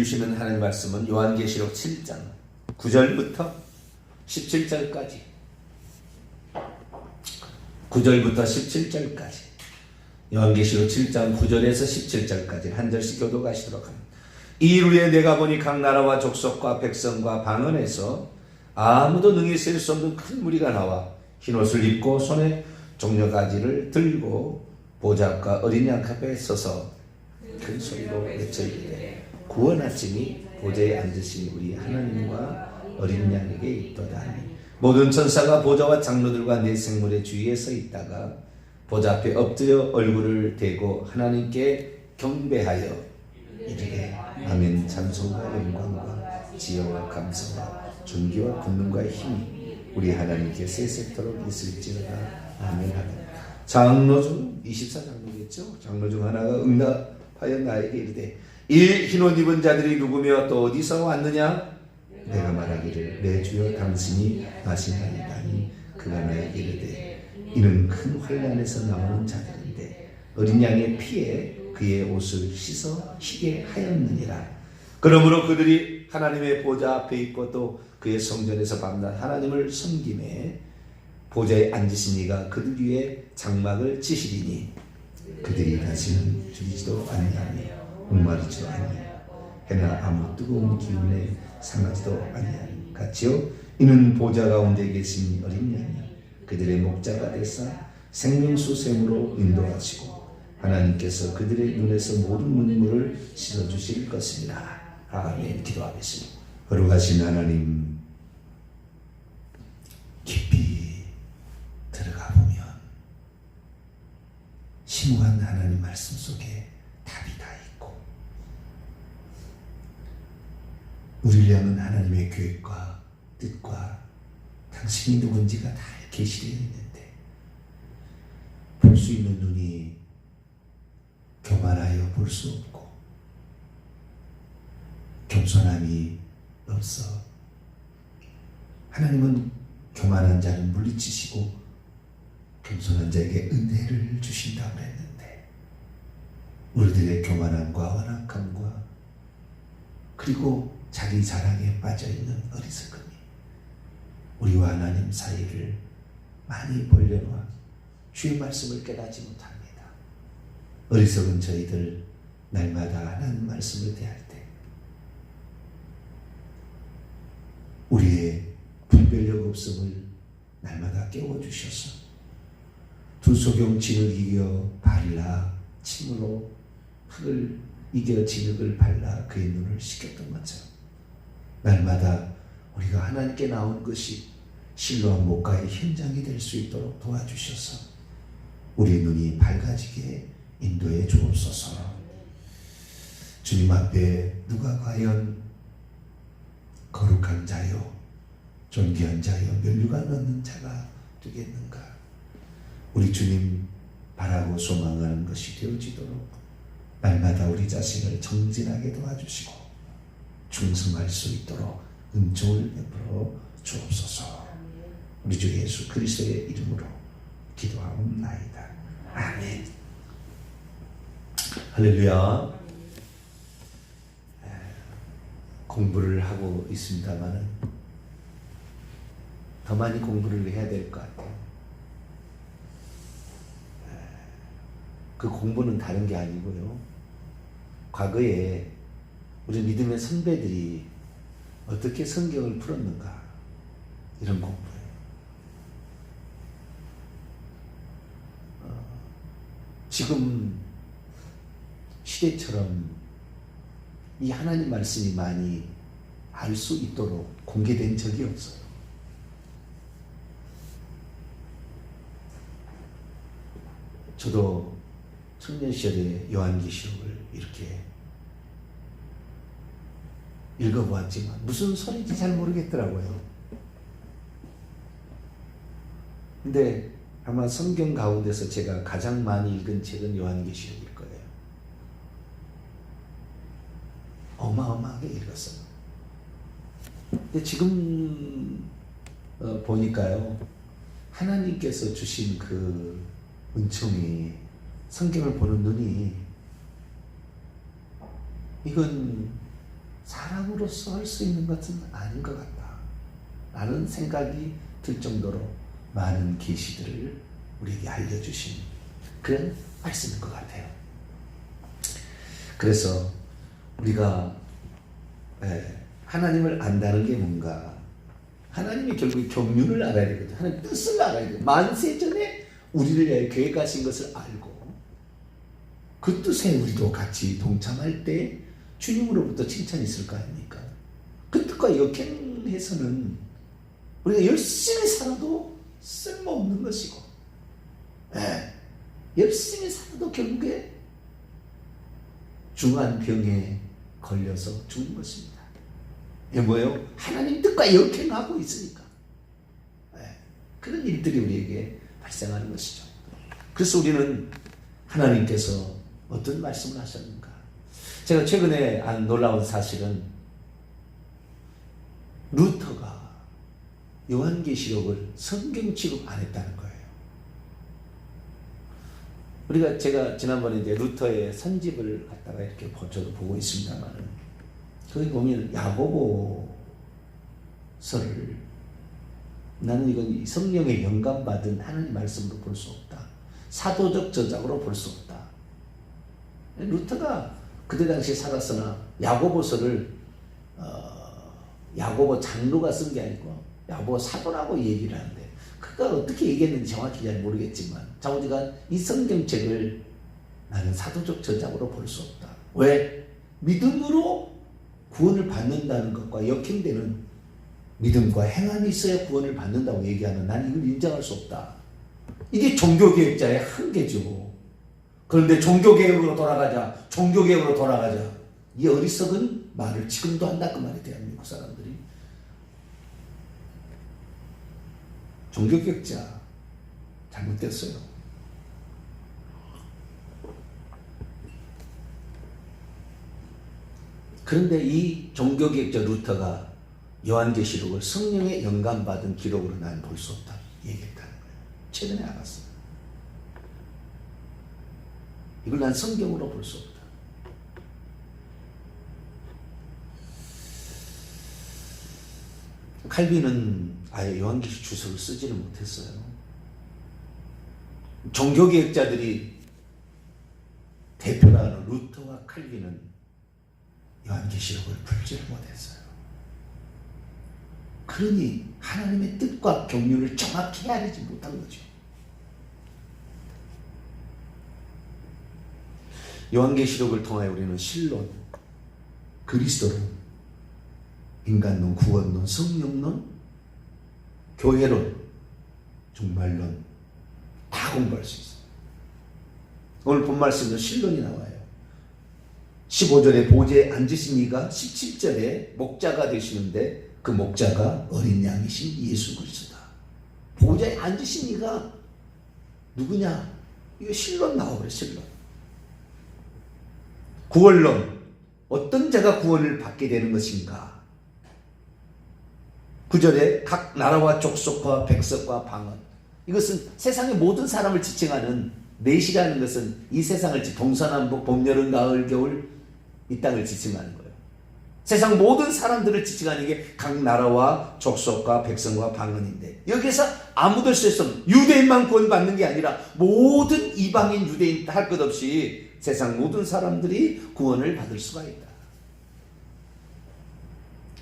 주시는 하나님 말씀은 요한계시록 7장 9절부터 17절까지 9절부터 17절까지 요한계시록 7장 9절에서 17절까지 한 절씩 교독하시도록 합니다. 이후에 내가 보니 각 나라와 족속과 백성과 방언에서 아무도 능히 셀 수 없는 큰 무리가 나와 흰옷을 입고 손에 종려가지를 들고 보좌 앞과 어린 양 앞에 서서 큰 소리로 외쳐 이르되 구원 아침이 보좌에 앉으신 우리 하나님과 어린 양에게 있도다 하니 모든 천사가 보좌와 장로들과 네 생물의 주위에 서 있다가 보좌 앞에 엎드려 얼굴을 대고 하나님께 경배하여 이르되 아멘. 찬송과 영광과 지혜와 감사와 존귀와 권능과 힘이 우리 하나님께 세세토록 있을지어다. 아멘. 장로 중 24장로겠죠. 장로 중 하나가 응답하여 나에게 이르되 이 흰옷 입은 자들이 누구며 또 어디서 왔느냐? 내가 말하기를 내 주여 당신이 아시나이다니 그가 나에게 이르되 이는 큰 환난에서 나오는 자들인데 어린 양의 피에 그의 옷을 씻어 희게 하였느니라. 그러므로 그들이 하나님의 보좌 앞에 있고 또 그의 성전에서 밤낮 하나님을 섬김에 보좌에 앉으신 이가 그들 위에 장막을 치시리니 그들이 다시는 죽이지도 아니하며 목마르지도 아니하며 해나 아무 뜨거운 기운에 상하지도 아니하니 같이요 이는 보좌 가운데 계신 어린 양이 그들의 목자가 되사 생명수 샘으로 인도하시고 하나님께서 그들의 눈에서 모든 눈물을 씻어주실 것입니다. 아멘. 기도하겠습니다. 거룩하신 하나님, 깊이 들어가 보면 심오한 하나님 말씀 속에 답이 다 있고 우리를 향한 하나님의 계획과 뜻과 당신이 누군지가 다 계시되어 있는데 볼 수 있는 눈이 교만하여 볼 수 없고 겸손함이 없어 하나님은 교만한 자는 물리치시고 겸손한 자에게 은혜를 주신다고 했는데 우리들의 교만함과 완악함과 그리고 자기 자랑에 빠져있는 어리석음이 우리와 하나님 사이를 많이 벌려놓아 주의 말씀을 깨닫지 못합니다. 어리석은 저희들 날마다 하나님 말씀을 대할 때 우리의 분별력 없음을 날마다 깨워주셔서 두 소경 진흙 이겨 발라 침으로 흙을 이겨 진흙을 발라 그의 눈을 씻겼던 것처럼 날마다 우리가 하나님께 나온 것이 실로암 목가의 현장이 될 수 있도록 도와주셔서 우리 눈이 밝아지게 인도해 주옵소서. 주님 앞에 누가 과연 거룩한 자요 존귀한 자요 면류관 얻는 자가 되겠는가? 우리 주님 바라고 소망하는 것이 되어지도록 날마다 우리 자신을 정진하게 도와주시고 충성할 수 있도록 은총을 베풀어 주옵소서. 우리 주 예수 그리스도의 이름으로 기도하옵나이다. 아멘. 할렐루야. 공부를 하고 있습니다만은 더 많이 공부를 해야 될 것 같아요. 그 공부는 다른 게 아니고요. 과거에 우리 믿음의 선배들이 어떻게 성경을 풀었는가 이런 공부예요. 지금 시대처럼 이 하나님 말씀이 많이 알 수 있도록 공개된 적이 없어요. 저도 청년 시절에 요한계시록을 이렇게 읽어보았지만 무슨 소리인지 잘 모르겠더라고요. 근데 아마 성경 가운데서 제가 가장 많이 읽은 책은 요한계시록일 거예요. 어마어마하게 읽었어요. 근데 지금 보니까요, 하나님께서 주신 그 은총이, 성경을 보는 눈이, 이건 사람으로서 할 수 있는 것은 아닌 것 같다 라는 생각이 들 정도로 많은 계시들을 우리에게 알려주신 그런 말씀인 것 같아요. 그래서 우리가 하나님을 안다는 게 뭔가, 하나님이 결국 경륜을 알아야 되거든. 하나님 뜻을 알아야 돼. 만세전에 우리를 위하여 계획하신 것을 알고 그 뜻에 우리도 같이 동참할 때 주님으로부터 칭찬이 있을 거 아닙니까? 그 뜻과 역행해서는 우리가 열심히 살아도 쓸모없는 것이고, 열심히 살아도 결국에 중한 병에 걸려서 죽는 것입니다. 이게 뭐예요? 하나님 뜻과 역행하고 있으니까. 그런 일들이 우리에게 발생하는 것이죠. 그래서 우리는 하나님께서 어떤 말씀을 하셨는가? 제가 최근에 한 놀라운 사실은 루터가 요한계시록을 성경 취급 안 했다는 거예요. 제가 지난번에 이제 루터의 선집을 갖다가 이렇게 저도 보고 있습니다만은, 거기 보면 야고보서를, 나는 이건 성령의 영감받은 하나님 말씀으로 볼 수 없다. 사도적 저작으로 볼 수 없다. 루터가 그때 당시 살았으나 야고보서를 야고보 장로가 쓴 게 아니고 야고보 사도라고 얘기를 하는데, 그가 어떻게 얘기했는지 정확히 잘 모르겠지만 자우지간 이 성경책을 나는 사도적 저작으로 볼 수 없다. 왜? 믿음으로 구원을 받는다는 것과 역행되는 믿음과 행함이 있어야 구원을 받는다고 얘기하는, 난 이걸 인정할 수 없다. 이게 종교개혁자의 한계죠. 그런데 종교개혁으로 돌아가자. 이 어리석은 말을 지금도 한다 그 말이 대한민국 사람들이. 종교개혁자 잘못됐어요. 그런데 이 종교개혁자 루터가 요한계시록을 성령의 영감받은 기록으로 난 볼 수 없다 얘기했다는 거예요. 최근에 알았어요. 이걸 난 성경으로 볼 수 없다. 칼빈은 아예 요한계시록 주석을 쓰지를 못했어요. 종교개혁자들이 대표라는 루터와 칼빈은 요한계시록을 풀지를 못했어요. 그러니 하나님의 뜻과 경륜을 정확히 헤아리지 못한 거죠. 요한계시록을 통하여 우리는 신론, 그리스도론, 인간론, 구원론, 성령론, 교회론, 종말론 다 공부할 수 있어요. 오늘 본 말씀은 신론이 나와요. 15절에 보좌에 앉으신 이가, 17절에 목자가 되시는데 그 목자가 어린 양이신 예수 그리스도다. 보좌에 앉으신 이가 누구냐? 이거 신론 나와버려. 신론. 구원론, 어떤 자가 구원을 받게 되는 것인가? 9절에 각 나라와 족속과 백성과 방언, 이것은 세상의 모든 사람을 지칭하는, 내시라는 것은 이 세상을 동서남북 봄 여름 가을 겨울 이 땅을 지칭하는 거예요. 세상 모든 사람들을 지칭하는 게 각 나라와 족속과 백성과 방언인데, 여기서 아무도 할 수 없어. 유대인만 구원받는 게 아니라 모든 이방인 유대인 할 것 없이 세상 모든 사람들이 구원을 받을 수가 있다.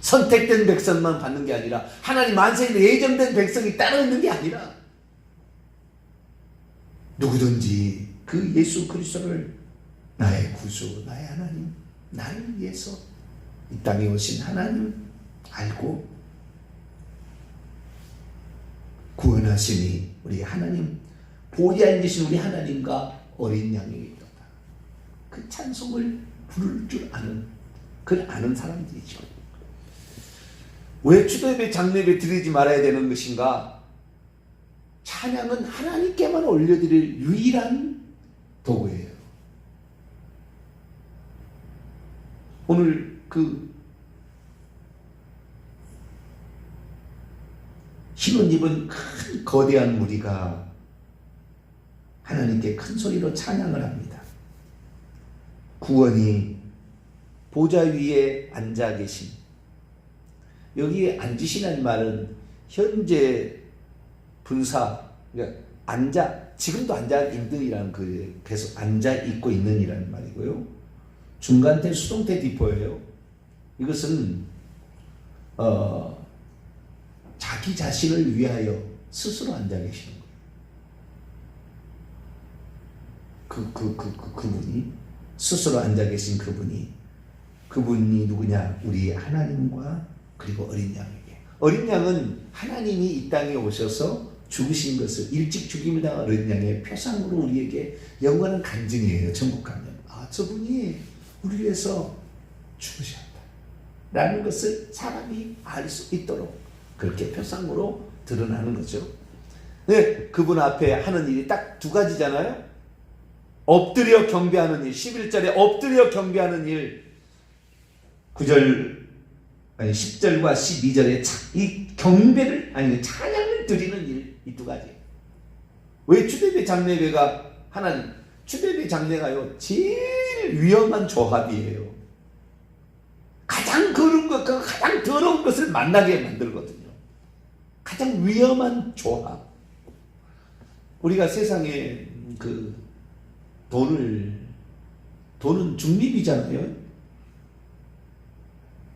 선택된 백성만 받는 게 아니라 하나님 만세에 예정된 백성이 따로 있는 게 아니라 누구든지 그 예수 그리스도를 나의 구주, 나의 하나님, 나를 위해서 이 땅에 오신 하나님 알고 구원하시니 우리 하나님, 보좌에 앉으신 우리 하나님과 어린 양이 있다. 그 찬송을 부를 줄 아는, 그걸 아는 사람들이죠. 왜 추도예배, 장례예배 드리지 말아야 되는 것인가? 찬양은 하나님께만 올려드릴 유일한 도구예요. 오늘 그 흰옷 입은 큰 거대한 무리가 하나님께 큰 소리로 찬양을 합니다. 구원이 보좌 위에 앉아 계신, 여기 앉으시는 말은 현재 분사, 그러니까 지금도 앉아 있는이라는 그 계속 앉아 있고 있는이라는 말이고요. 중간태 수동태 디포예요. 이것은 자기 자신을 위하여 스스로 앉아 계시는 거예요. 그분이 스스로 앉아 계신 그분이 누구냐? 우리 하나님과 그리고 어린 양에게. 어린 양은 하나님이 이 땅에 오셔서 죽으신 것을, 일찍 죽임을 당한 어린 양의 표상으로 우리에게 영원한 간증이에요. 천국 가면 저분이 우리 위해서 죽으셨다 라는 것을 사람이 알 수 있도록 그렇게 표상으로 드러나는 거죠. 네, 그분 앞에 하는 일이 딱 두 가지잖아요. 엎드려 경배하는 일, 11절에 엎드려 경배하는 일, 10절과 12절에 이 경배를, 찬양을 드리는 일, 이 두 가지. 왜 추대배 장례배가 추대배 장례가요, 제일 위험한 조합이에요. 가장 거룩한 것과 가장 더러운 것을 만나게 만들거든요. 가장 위험한 조합. 우리가 세상에 돈은 중립이잖아요.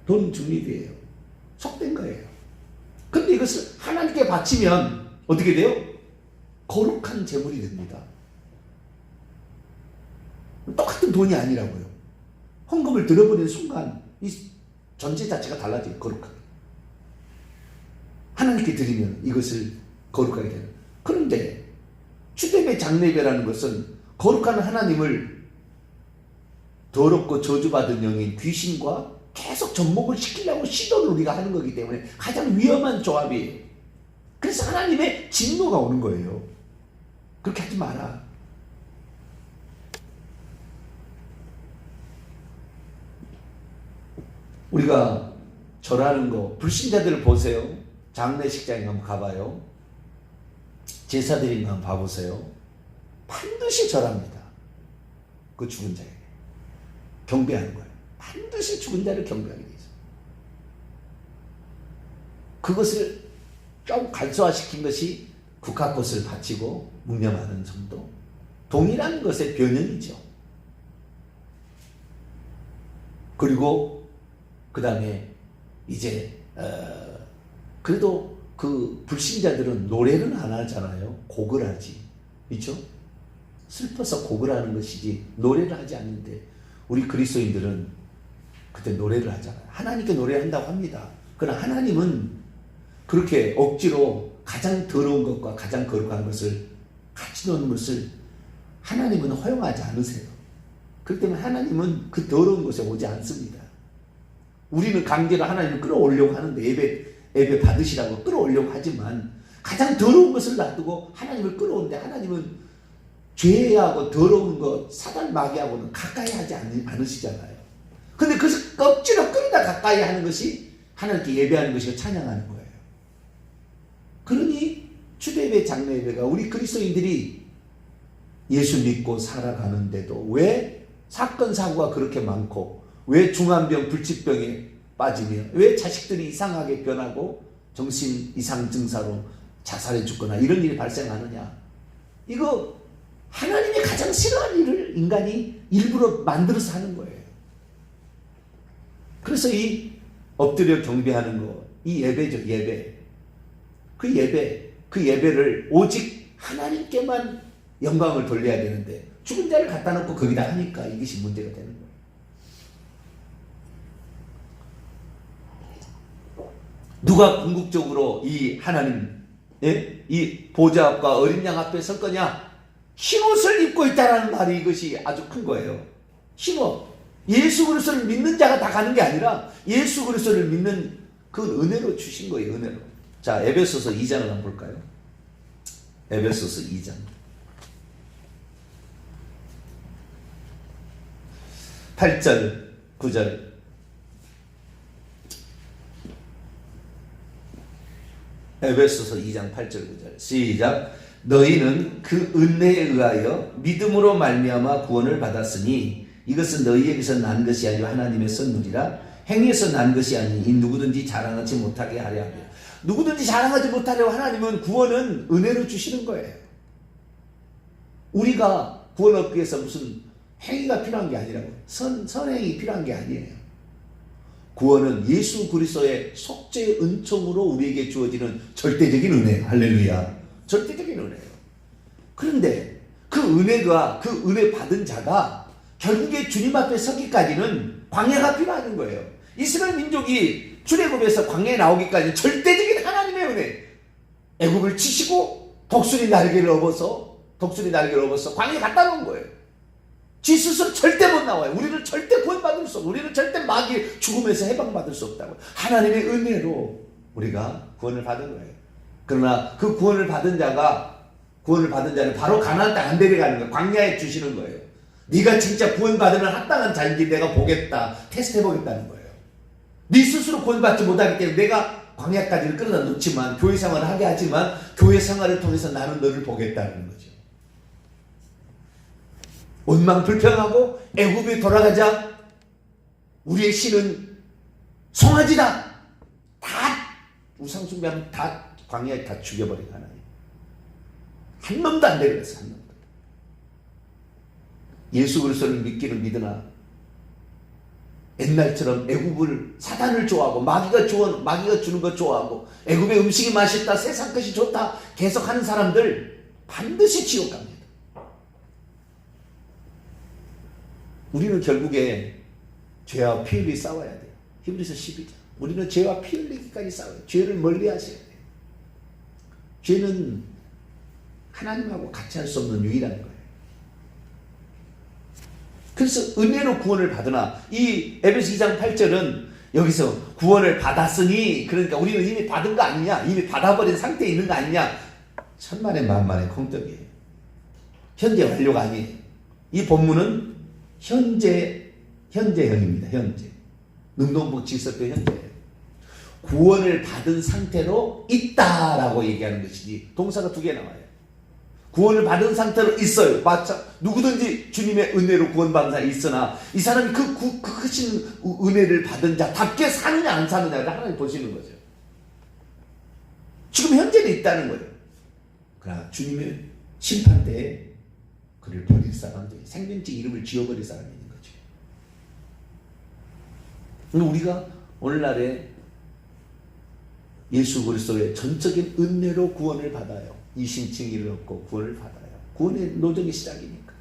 돈은 중립이에요. 속된 거예요. 근데 이것을 하나님께 바치면 어떻게 돼요? 거룩한 재물이 됩니다. 똑같은 돈이 아니라고요. 헌금을 들어버리는 순간 이 전체 자체가 달라져요. 거룩하게. 하나님께 드리면 이것을 거룩하게 되는. 그런데 추대배 장례배라는 것은 거룩한 하나님을 더럽고 저주받은 영인 귀신과 계속 접목을 시키려고 시도를 우리가 하는 거기 때문에 가장 위험한 조합이에요. 그래서 하나님의 진노가 오는 거예요. 그렇게 하지 마라. 우리가 절하는 거, 불신자들을 보세요. 장례식장에 한번 가봐요. 제사드린 거 한번 봐보세요. 반드시 절합니다. 그 죽은 자에게 경배하는 거예요. 반드시 죽은 자를 경배하게 되죠. 그것을 좀 간소화시킨 것이 국화꽃을 바치고 묵념하는 정도. 동일한 것의 변형이죠. 그리고 그 다음에 이제 그래도 그 불신자들은 노래는 안 하잖아요. 곡을 하지. 그렇죠? 슬퍼서 곡을 하는 것이지 노래를 하지 않는데 우리 그리스도인들은 그때 노래를 하잖아요. 하나님께 노래한다고 합니다. 그러나 하나님은 그렇게 억지로 가장 더러운 것과 가장 거룩한 것을 같이 노는 것을 하나님은 허용하지 않으세요. 그렇기 때문에 하나님은 그 더러운 곳에 오지 않습니다. 우리는 강제로 하나님을 끌어올려고 하는데 예배 받으시라고 끌어올려고 하지만 가장 더러운 것을 놔두고 하나님을 끌어오는데 하나님은 죄하고 더러운 것, 사단 마귀하고는 가까이 하지 않으시잖아요. 근데 그것을 억지로 끌어다 가까이 하는 것이 하나님께 예배하는 것이고 찬양하는 거예요. 그러니 추대배 장례배가 우리 그리스도인들이 예수 믿고 살아가는데도 왜 사건 사고가 그렇게 많고 왜 중환병 불치병에 빠지며 왜 자식들이 이상하게 변하고 정신 이상 증사로 자살해 죽거나 이런 일이 발생하느냐. 이거 하나님이 가장 싫어하는 일을 인간이 일부러 만들어서 하는 거예요. 그래서 이 엎드려 경배하는 거, 이 예배죠. 예배. 그 예배를 오직 하나님께만 영광을 돌려야 되는데 죽은 자를 갖다 놓고 거기다 하니까 이것이 문제가 되는 거예요. 누가 궁극적으로 이 하나님, 이 보좌 앞과 어린 양 앞에 설 거냐? 흰옷을 입고 있다는 말이 이것이 아주 큰 거예요. 흰옷. 예수 그리스도를 믿는 자가 다 가는 게 아니라 예수 그리스도를 믿는 그 은혜로 주신 거예요. 은혜로. 자, 에베소서 2장을 한번 볼까요? 에베소서 2장. 8절, 9절. 에베소서 2장 8절 9절 시작. 너희는 그 은혜에 의하여 믿음으로 말미암아 구원을 받았으니 이것은 너희에게서 난 것이 아니라 하나님의 선물이라. 행위에서 난 것이 아니니 누구든지 자랑하지 못하게 하려 하며. 누구든지 자랑하지 못하려 하나님은 구원은 은혜로 주시는 거예요. 우리가 구원 얻기 위해서 무슨 행위가 필요한 게 아니라고. 선행이 필요한 게 아니에요. 구원은 예수 그리스도의 속죄의 은총으로 우리에게 주어지는 절대적인 은혜예요. 할렐루야. 절대적인 은혜예요. 그런데 그 은혜가, 그 은혜 받은 자가 결국에 주님 앞에 서기까지는 광야가 필요한 거예요. 이스라엘 민족이 출애굽에서 광야에 나오기까지 절대적인 하나님의 은혜. 애굽을 치시고 독수리 날개를 업어서 광야에 갖다 놓은 거예요. 지 스스로 절대 못 나와요. 우리는 절대 구원받을 수 없고, 우리는 절대 마귀의 죽음에서 해방받을 수 없다고. 하나님의 은혜로 우리가 구원을 받은 거예요. 그러나 그 구원을 받은 자는 바로 가나안 땅 안 데려가는 거예요. 광야에 주시는 거예요. 네가 진짜 구원받으면 합당한 자인지 내가 보겠다. 테스트해보겠다는 거예요. 네 스스로 구원받지 못하기 때문에 내가 광야까지를 끌어다 놓지만, 교회 생활을 하게 하지만, 교회 생활을 통해서 나는 너를 보겠다는 거죠. 원망 불평하고 애굽에 돌아가자. 우리의 신은 송아지다. 다 우상 숭배하면 다 광야에 다 죽여버린 하나님. 한 놈도 안 데려갔어. 한 놈도. 예수 그리스도를 믿기를 믿으나 옛날처럼 애굽을, 사단을 좋아하고 마귀가 주는 거 좋아하고 애굽의 음식이 맛있다, 세상 것이 좋다 계속 하는 사람들 반드시 지옥 갑니다. 우리는 결국에 죄와 피 흘리 싸워야 돼요. 히브리서 12장. 우리는 죄와 피 흘리기까지 싸워요. 죄를 멀리 하셔야 돼요. 죄는 하나님하고 같이 할 수 없는 유일한 거예요. 그래서 은혜로 구원을 받으나, 이 에베소 2장 8절은 여기서 구원을 받았으니, 그러니까 우리는 이미 받은 거 아니냐, 이미 받아버린 상태에 있는 거 아니냐, 천만의 만만의 콩떡이에요. 현재 완료가 아니에요. 이 본문은 현재형입니다. 현재. 능동복 질서표 현재예요. 구원을 받은 상태로 있다라고 얘기하는 것이지, 동사가 두 개 나와요. 구원을 받은 상태로 있어요. 맞죠? 누구든지 주님의 은혜로 구원받은 사람이 있으나, 이 사람이 그 크신 은혜를 받은 자답게 사느냐 안 사느냐를 하나님 보시는 거죠. 지금 현재는 있다는 거예요. 그러나 주님의 심판대에 그를 버릴 사람들이, 생명적 이름을 지워버릴 사람이 있는 거죠. 우리가 오늘날에 예수 그리스도의 전적인 은혜로 구원을 받아요. 이신칭의를 얻고 구원을 받아요. 구원의 노정의 시작이니까.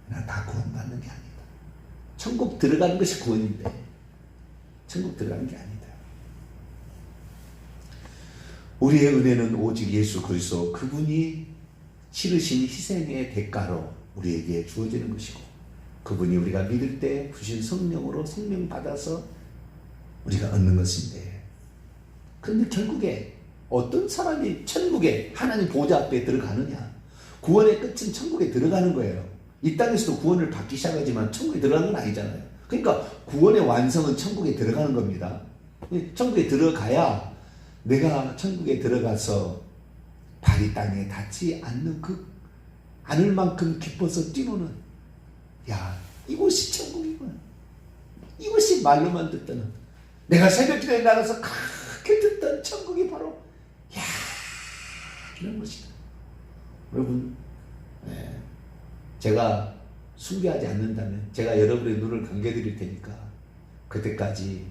그러나 다 구원받는 게 아니다. 천국 들어가는 것이 구원인데 천국 들어가는 게 아니다. 우리의 은혜는 오직 예수 그리스도, 그분이 치르신 희생의 대가로 우리에게 주어지는 것이고, 그분이 우리가 믿을 때 주신 성령으로 생명 받아서 우리가 얻는 것인데, 그런데 결국에 어떤 사람이 천국에 하나님 보좌 앞에 들어가느냐? 구원의 끝은 천국에 들어가는 거예요. 이 땅에서도 구원을 받기 시작하지만 천국에 들어가는 건 아니잖아요. 그러니까 구원의 완성은 천국에 들어가는 겁니다. 천국에 들어가야 내가 천국에 들어가서 발이 땅에 닿지 않을 만큼 기뻐서 뛰노는, 야, 이곳이 천국이구나. 이것이 말로만 듣던, 내가 새벽기도에 나가서 크게 듣던 천국이 바로, 야, 이런 것이다. 여러분, 제가 숭배하지 않는다면 제가 여러분의 눈을 감겨드릴 테니까 그때까지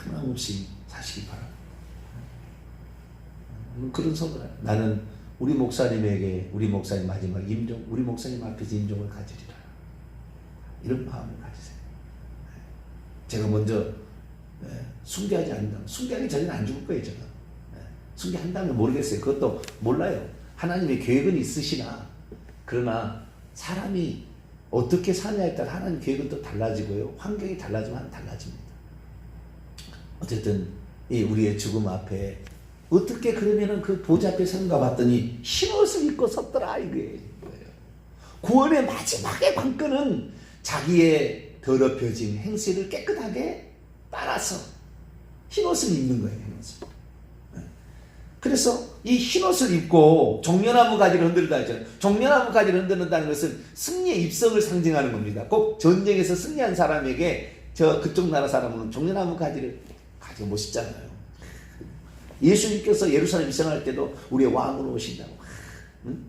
변함없이 사시기 바랍니다. 그런 소리. 나는 우리 목사님에게, 우리 목사님 마지막 임종, 우리 목사님 앞에서 임종을 가지리라. 이런 마음을 가지세요. 제가 먼저 숭배하지 않는다면, 숭배하기 전에는 안 죽을 거예요. 제가 숭배한다면 모르겠어요. 그것도 몰라요. 하나님의 계획은 있으시나, 그러나 사람이 어떻게 사냐에 따라 하나님 계획은 또 달라지고요, 환경이 달라지면 달라집니다. 어쨌든 이 우리의 죽음 앞에 어떻게 그러면은 그 보좌 앞에 선가 봤더니 흰옷을 입고 섰더라, 이거예요. 구원의 마지막의 관건은 자기의 더럽혀진 행실을 깨끗하게 따라서 흰옷을 입는 거예요. 흰옷을. 그래서 이 흰옷을 입고 종려나무 가지를 흔들다 했잖아요. 종려나무 가지를 흔든다는 것은 승리의 입성을 상징하는 겁니다. 꼭 전쟁에서 승리한 사람에게 그쪽 나라 사람은 종려나무 가지를 가지고 멋있잖아요. 예수님께서 예루살렘 입성할 때도 우리의 왕으로 오신다고. 응?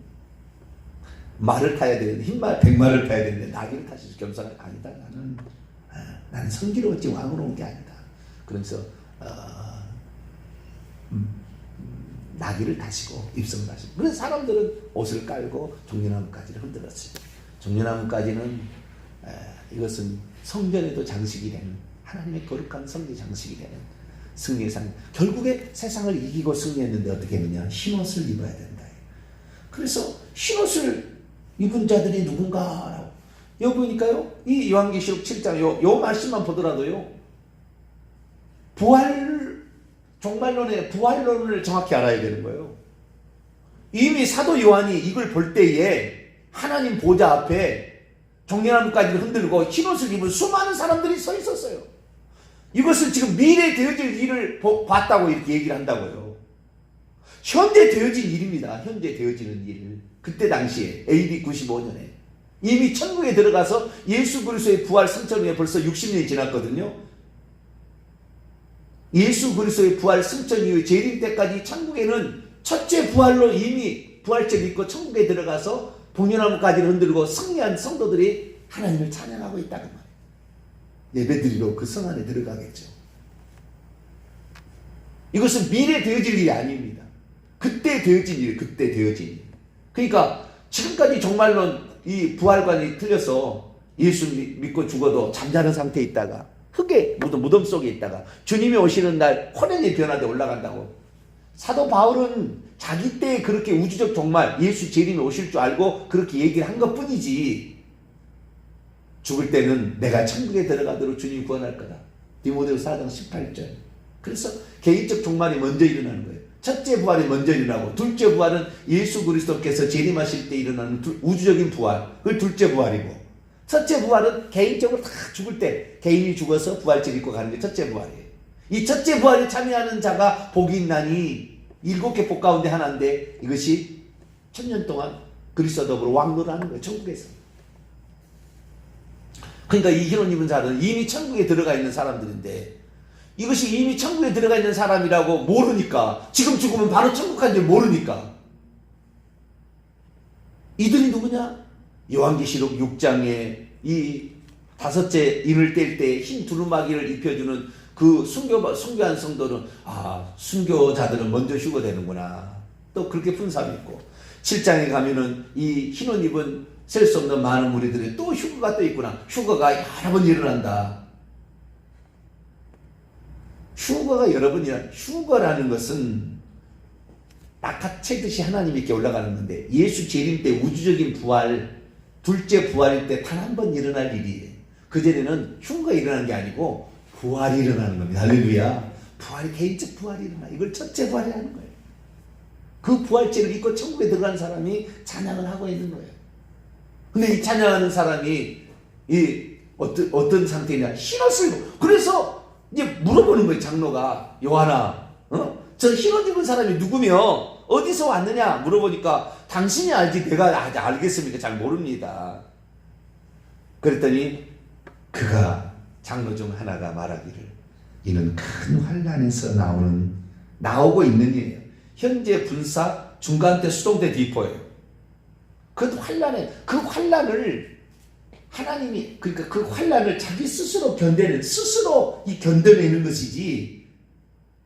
말을 타야 되는데 흰말 100마를 타야 되는데 나귀를 타시죠. 겸손하게 아니다. 나는 성기로웠지 왕으로 온 게 아니다. 그러면서 나귀를 타시고 입성을 하시고, 그래서 사람들은 옷을 깔고 종려나무까지를 흔들었어요. 종려나무까지는 이것은 성전에도 장식이 되는, 하나님의 거룩한 성전 장식이 되는 승리의 상. 결국에 세상을 이기고 승리했는데 어떻게 했느냐? 흰옷을 입어야 된다. 그래서 흰옷을 입은 자들이 누군가라고. 여기 보니까요, 이 요한계시록 7장 요 말씀만 보더라도요, 종말론의 부활론을 정확히 알아야 되는 거예요. 이미 사도 요한이 이걸 볼 때에 하나님 보좌 앞에 종려나무까지 흔들고 흰옷을 입은 수많은 사람들이 서 있었어요. 이것은 지금 미래 되어질 일을 봤다고 이렇게 얘기를 한다고요. 현재 되어진 일입니다. 현재 되어지는 일. 그때 당시에 AD 95년에 이미 천국에 들어가서 예수 그리스도의 부활 승천 후에 벌써 60년이 지났거든요. 예수 그리스도의 부활 승천 이후 재림 때까지 천국에는 첫째 부활로 이미 부활체를 입고 천국에 들어가서 종려나무까지를 흔들고 승리한 성도들이 하나님을 찬양하고 있다는 말이에요. 예배드리러 그 성 안에 들어가겠죠. 이것은 미래 되어질 일이 아닙니다. 그때 되어진 일, 그때 되어진 일. 그러니까 지금까지 정말로 이 부활관이 틀려서 예수 믿고 죽어도 잠자는 상태에 있다가 흙의 무덤 속에 있다가 주님이 오시는 날 호련히 변화돼 올라간다고. 사도 바울은 자기 때 그렇게 우주적 종말, 예수 재림이 오실 줄 알고 그렇게 얘기를 한 것뿐이지, 죽을 때는 내가 천국에 들어가도록 주님이 구원할 거다. 디모데후서 4장 18절. 그래서 개인적 종말이 먼저 일어나는 거예요. 첫째 부활이 먼저 일어나고, 둘째 부활은 예수 그리스도께서 재림하실 때 일어나는 우주적인 부활, 그걸 둘째 부활이고, 첫째 부활은 개인적으로 다 죽을 때 개인이 죽어서 부활체를 입고 가는 게 첫째 부활이에요. 이 첫째 부활에 참여하는 자가 복이 있나니, 7개 복 가운데 하나인데 이것이 1000년 동안 그리스도와 더불어 왕노를 하는 거예요. 천국에서. 그러니까 이 흰옷 입은 자들은 이미 천국에 들어가 있는 사람들인데, 이것이 이미 천국에 들어가 있는 사람이라고 모르니까, 지금 죽으면 바로 천국 간 줄 모르니까, 이들이 누구냐? 요한계시록 6장에 이 5째 인을 뗄 때 흰 두루마기를 입혀주는 그 순교한 성도는, 순교자들은 먼저 휴거되는구나. 또 그렇게 분삼이 있고, 7장에 가면은 이 흰옷 입은 셀 수 없는 많은 무리들이 또 휴거가 또 있구나. 휴거가 여러 번 일어난다. 휴거가 여러 번 일어난다. 휴거라는 것은 낙하채듯이 하나님께 올라가는 건데, 예수 재림 때 우주적인 부활, 둘째 부활일 때 단 한 번 일어날 일이에요. 그전에는 휴거가 일어나는 게 아니고 부활이 일어나는 겁니다. 할렐루야. 부활이, 개인적 부활이 일어나. 이걸 첫째 부활이라는 거예요. 그 부활체를 입고 천국에 들어간 사람이 찬양을 하고 있는 거예요. 근데 이 찬양하는 사람이 어떤 상태냐? 흰옷을. 그래서 이제 물어보는 거예요. 장로가, 요한아, 저 흰옷 입은 사람이 누구며 어디서 왔느냐 물어보니까, 당신이 알지 내가 알겠습니까? 잘 모릅니다. 그랬더니 그가, 장로 중 하나가 말하기를, 이는 큰 환란에서 나오고 있는 일이에요. 현재 분사 중간 때 수동 때 디포예요. 그 환란을 하나님이, 그러니까 그 환란을 자기 스스로 견뎌내는 것이지,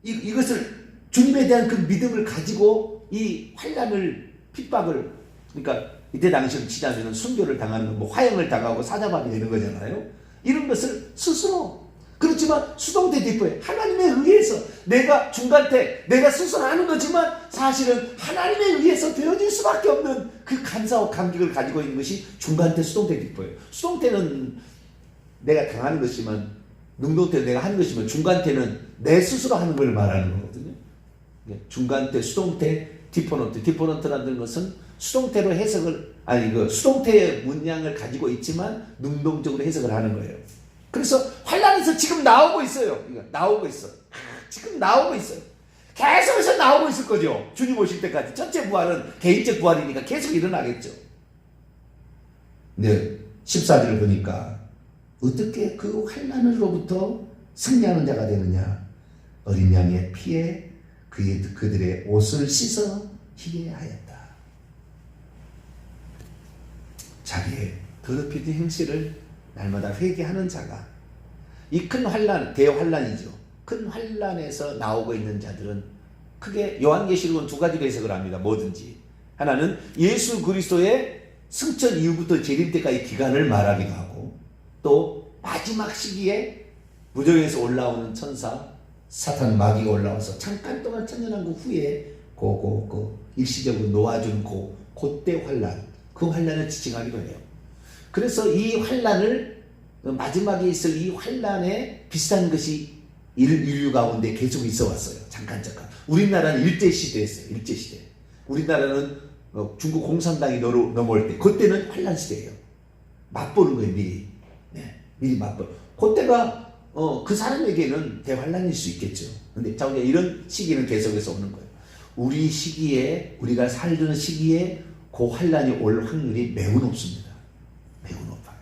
이것을 주님에 대한 그 믿음을 가지고 이 환란을, 핍박을, 그러니까 이때 당시로 치자면 순교를 당하는, 화형을 당하고 사자밥이 되는 거잖아요. 이런 것을 스스로, 그렇지만 수동태 뒷부에 하나님에 의해서, 내가 중간태, 내가 스스로 하는 거지만 사실은 하나님에 의해서 되어질 수밖에 없는 그 감사와 감격을 가지고 있는 것이 중간태, 수동태 뒷부예요. 수동태는 내가 당하는 것이지만, 능동태는 내가 하는 것이지만, 중간태는 내 스스로 하는 걸 말하는 거거든요. 중간태, 수동태, 디포넌트. 디포넌트라는 것은 수동태로 해석을, 수동태의 문양을 가지고 있지만 능동적으로 해석을 하는 거예요. 그래서 환란에서 지금 나오고 있어요. 나오고 있어. 지금 나오고 있어요. 계속해서 나오고 있을 거죠. 주님 오실 때까지. 전체 부활은 개인적 부활이니까 계속 일어나겠죠. 근데 14절을 보니까 어떻게 그 환난으로부터 승리하는 자가 되느냐? 어린 양의 피에 그들의 옷을 씻어 희게 하였다. 자기의 더럽히던 행실을 날마다 회개하는 자가, 이 큰 환난, 대환난이죠. 큰 환난에서 나오고 있는 자들은 크게 요한계시록은 두 가지로 해석을 합니다. 뭐든지. 하나는 예수 그리스도의 승천 이후부터 재림 때까지 기간을 말하기도 하고, 또 마지막 시기에 무저에서 올라오는 천사 사탄 마귀가 올라와서 잠깐 동안 천년왕국 후에 일시적으로 놓아준 그때 환난, 그 환난을 지칭하기도 해요. 그래서 이 환난을, 마지막에 있을 이 환난에 비슷한 것이 인류 가운데 계속 있어 왔어요. 잠깐. 우리나라는 일제시대였어요. 일제시대. 우리나라는 중국 공산당이 넘어올 때, 그때는 환란시대예요. 맛보는 거예요, 미리. 네, 미리 맛보. 그때가 그 사람에게는 대환란일 수 있겠죠. 근데 자, 이런 시기는 계속해서 오는 거예요. 우리 시기에, 우리가 살던 시기에 그 환란이 올 확률이 매우 높습니다. 매우 높아요.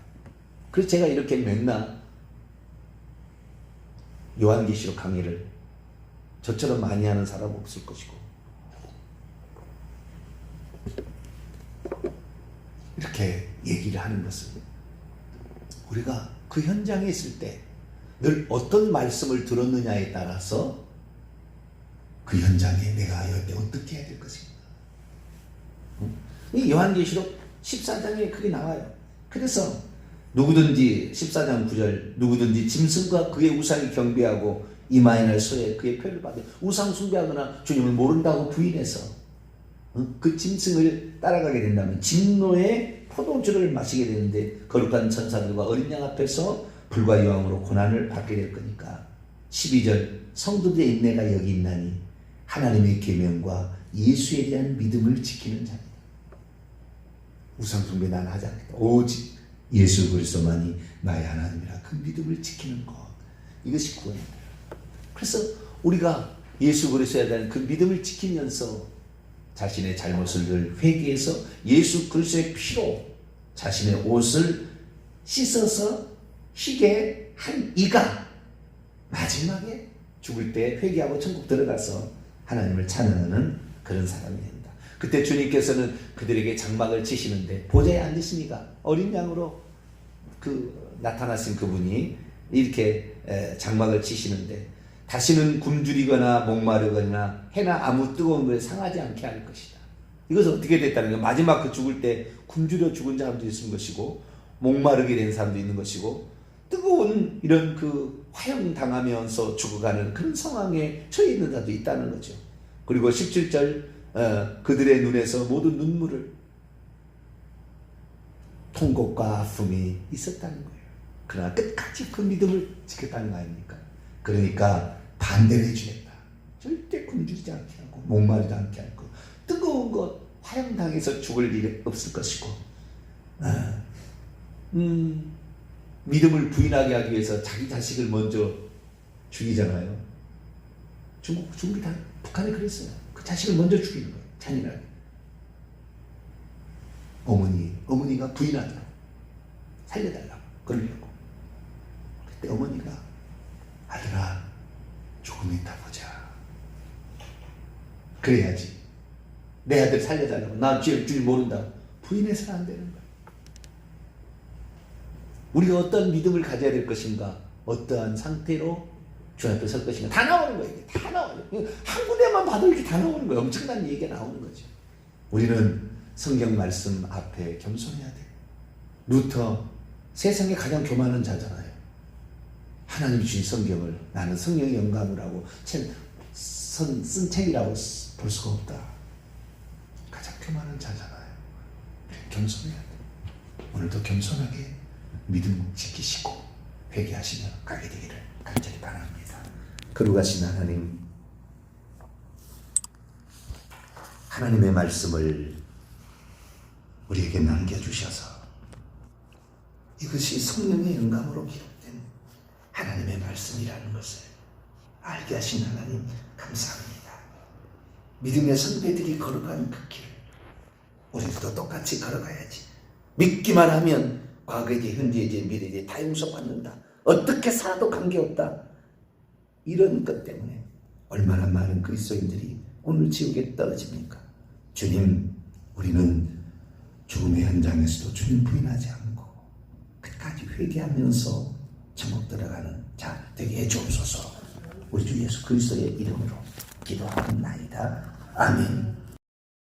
그래서 제가 이렇게 맨날 요한계시록 강의를 저처럼 많이 하는 사람 없을 것이고, 이렇게 얘기를 하는 것은 우리가 그 현장에 있을 때 늘 어떤 말씀을 들었느냐에 따라서 그 현장에 내가 여태 어떻게 해야 될 것인가. 이 요한계시록 14장에 그게 나와요. 그래서 누구든지 14장 9절 누구든지 짐승과 그의 우상이 경배하고 이마에 날 소에 그의 표를 받아 우상 숭배하거나 주님을 모른다고 부인해서 그 짐승을 따라가게 된다면 진노의 포도주를 마시게 되는데 거룩한 천사들과 어린 양 앞에서 불과 유황으로 고난을 받게 될 거니까. 12절 성도들의 인내가 여기 있나니 하나님의 계명과 예수에 대한 믿음을 지키는 자입니다. 우상 숭배 나는 하지 않겠다. 오직 예수 그리스도만이 나의 하나님이라 그 믿음을 지키는 것, 이것이 구원입니다. 그래서 우리가 예수 그리스도에 대한 그 믿음을 지키면서 자신의 잘못을 늘 회개해서 예수 그리스도의 피로 자신의 옷을 씻어서 희게 한 이가 마지막에 죽을 때 회개하고 천국 들어가서 하나님을 찬양하는 그런 사람이 됩니다. 그때 주님께서는 그들에게 장막을 치시는데 보좌에 앉으시니까 어린 양으로 나타나신 그분이 이렇게 장막을 치시는데 다시는 굶주리거나 목마르거나 해나 아무 뜨거운 것에 상하지 않게 할 것이다. 이것은 어떻게 됐다는 거예요? 마지막 그 죽을 때 굶주려 죽은 사람도 있는 것이고 목마르게 된 사람도 있는 것이고 뜨거운 이런 그 화형 당하면서 죽어가는 그런 상황에 처해 있는 자도 있다는 거죠. 그리고 17절 그들의 눈에서 모든 눈물을, 통곡과 아픔이 있었다는 거예요. 그러나 끝까지 그 믿음을 지켰다는 거 아닙니까? 그러니까 반대를 해주겠다. 절대 굶주리지 않게 하고 목마르지 않게 하고 뜨거운 것 화형당해서 죽을 일이 없을 것이고, 믿음을 부인하게 하기 위해서 자기 자식을 먼저 죽이잖아요. 중국이 다 북한에 그랬어요. 그 자식을 먼저 죽이는 거예요. 잔인하게. 어머니가 부인하더라고. 살려달라고. 그러려고. 그때 어머니가 아들아 조금 이따 보자. 그래야지. 내 아들 살려달라고. 나 줄 모른다고. 부인해서는 안 되는 거야. 우리가 어떤 믿음을 가져야 될 것인가, 어떠한 상태로 주 앞에 설 것인가, 다 나오는 거예요. 이게 다 나와요. 한 군데만 봐도 이렇게 다 나오는 거예요. 엄청난 얘기가 나오는 거죠. 우리는 성경 말씀 앞에 겸손해야 돼요. 루터 세상에 가장 교만한 자잖아요. 하나님 주신 성경을 나는 성령의 영감을 하고 쓴 책이라고 볼 수가 없다. 가장 교만한 자잖아요. 겸손해야 돼요. 오늘도 겸손하게 믿음 지키시고 회개하시며 가게 되기를 간절히 바랍니다. 거룩하신 하나님, 하나님의 말씀을 우리에게 남겨주셔서 이것이 성령의 영감으로 기록된 하나님의 말씀이라는 것을 알게 하신 하나님 감사합니다. 믿음의 선배들이 걸어간 그 길, 우리도 똑같이 걸어가야지. 믿기만 하면 과거이제, 현재이제, 미래이제 다 용서받는다. 어떻게 살아도 관계없다. 이런 것 때문에 얼마나 많은 그리스도인들이 오늘 지옥에 떨어집니까? 주님, 우리는 죽음의 현장에서도 주님 부인하지 않고 끝까지 회개하면서 천국 들어가는 자 되게 해주옵소서. 우리 주 예수 그리스도의 이름으로 기도하옵나이다. 아멘.